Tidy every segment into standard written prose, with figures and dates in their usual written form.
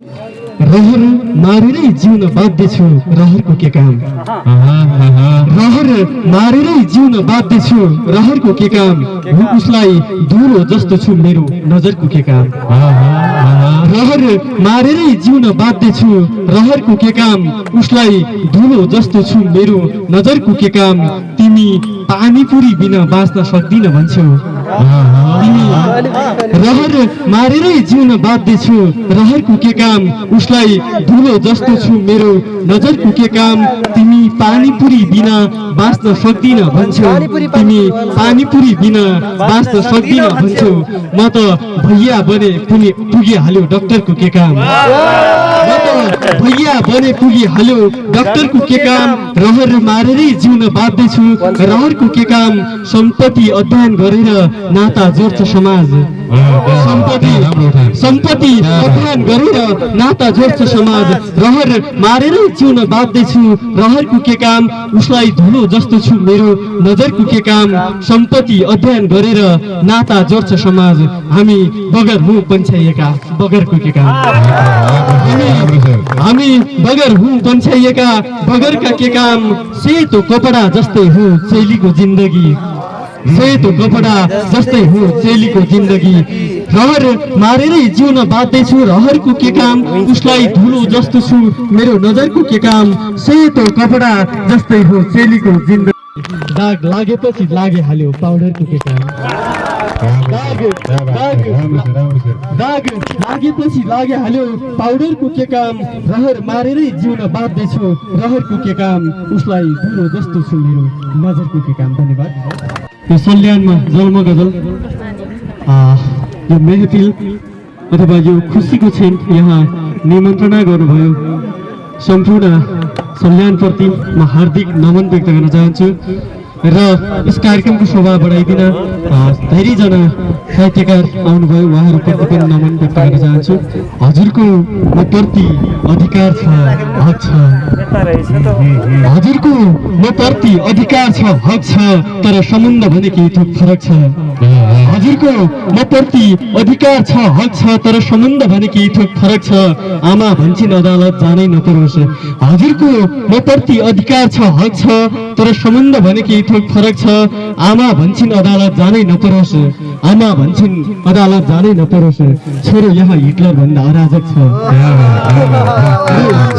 रहर मारेरै जिउन बाध्य छु रहरको के काम रहर मारेरै जिउन बाध्य छु रहरको के काम उसलाई धुलो जस्तो छु मेरो नजरको के काम रहर मारेरै जिउन बाध्य छु रहरको के काम उसलाई धुलो जस्तो छु मेरो नजरको के काम तिमी पानीपुरी बिना बाँच्न सक्दिन भन्छौ तिमी रहर मारेरै जिउन बाध्य छु रहरको के काम उसलाई धुलो जस्तो छु मेरो नजरको के काम तिमी पानीपुरी बिना बाँच्न सक्दिन भन्छौ तिमी पानीपुरी बिना बाँच्न सक्दिन भन्छौ म त भैया बने पुगिहाल्यो डाक्टरको के काम म त भैया बने पुगिहाल्यो डाक्टरको के काम रहर मारेरै जिउन बाध्य छु रहरको के काम सम्पत्ति अध्ययन गरेर नाता जोड्छ समाज सम्पत्ति अध्ययन गरेर नाता जोड्छ समाज रहर मारेरै जिउन बाध्य छु रहरको के काम उसलाई धुलो जस्तो छु मेरो नजरको के काम सम्पत्ति अध्ययन गरेर नाता जोड्छ समाज हामी बगर हौँ पन्छाइएका बगरको के काम हामी बगर हौँ पन्छाइएका बगरका के काम सेतो कपडा जस्तै हो चेलीको जिन्दगी सेतो कपडा जस्तै हो चेलीको जिन्दगी रहर मारेरै जिउन बाध्य छु रहरको के काम उसलाई धुलो जस्तो छु मेरो नजरको के काम सेतो कपडा जस्तै हो चेलीको जिन्दगी दाग लागेपछि लागिहाल्यो पाउडरको के काम दाग लागेपछि लागिहाल्यो पाउडरको के काम रहर मारेरै जिउन बाध्य छु रहरको के काम उसलाई धुलो जस्तो छु मेरो नजरको के काम धन्यवाद यो सल्यानमा जलम गजल यो मेहफिल अथवा यो खुसीको क्षण यहाँ निमन्त्रणा गर्नुभयो सम्पूर्ण सल्यानप्रति म हार्दिक नमन व्यक्त गर्न चाहन्छु र यस कार्यक्रमको शोभा बढाइदिन धेरैजना साहित्यकार आउनुभयो उहाँहरूप्रति पनि नमन व्यक्त गर्न चाहन्छु हजुरको म प्रति अधिकार छ हक छ हजुरको म प्रति अधिकार छ हक छ तर सम्बन्ध भने केही थोक फरक छ हजुरको म प्रति अधिकार छ हक छ तर सम्बन्ध भने केही थोक फरक छ आमा भन्छिन् अदालत जानै नपरोस् हजुरको म प्रति अधिकार छ हक छ तर सम्बन्ध भने केही थोक फरक छ आमा भन्छिन् अदालत जानै नपरोस् आमा भन्छिन् अदालत जानै नपरोस् छोरो यहाँ हिटलर भन्दा अराजक छ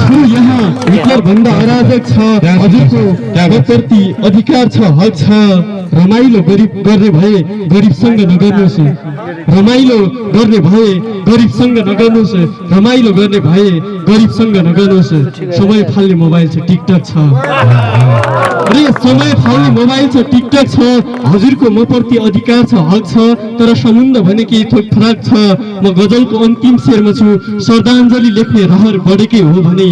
छोरो यहाँ हिटलर भन्दा अराजक छ हजुरको म प्रति अधिकार छ हक छ रमाइलो गर्ने भए गरिबसँग नगर्नुहोस् रमाइलो गर्ने भए गरिबसँग नगर्नुहोस् रमाइलो गर्ने भए गरिबसँग नगर्नुहोस् समय फाल्ने मोबाइल छ टिकटक छ अरे समय फाल्ने मोबाइल छ टिकटक छ हजुरको म प्रति अधिकार छ हक छ तर सम्बन्ध भने केही थोक फरक छ म गजलको अन्तिम शेरमा छु श्रद्धाञ्जली लेख्ने रहर बढेकै हो भने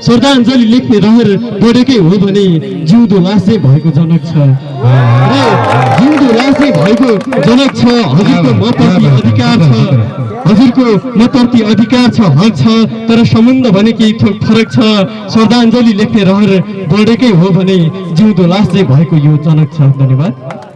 श्रद्धाञ्जली लेख्ने रहर बढेकै हो भने जिउँदो लासै भएको जनक छ रे जिउँदो लासै भएको जनक छ हजुरको म प्रति अधिकार छ हजुरको म प्रति अधिकार छ हक छ तर सम्बन्ध भने केही थोक फरक छ श्रद्धाञ्जली लेख्ने रहर बढेकै हो भने जिउँदो लासै भएको यो जनक छ धन्यवाद।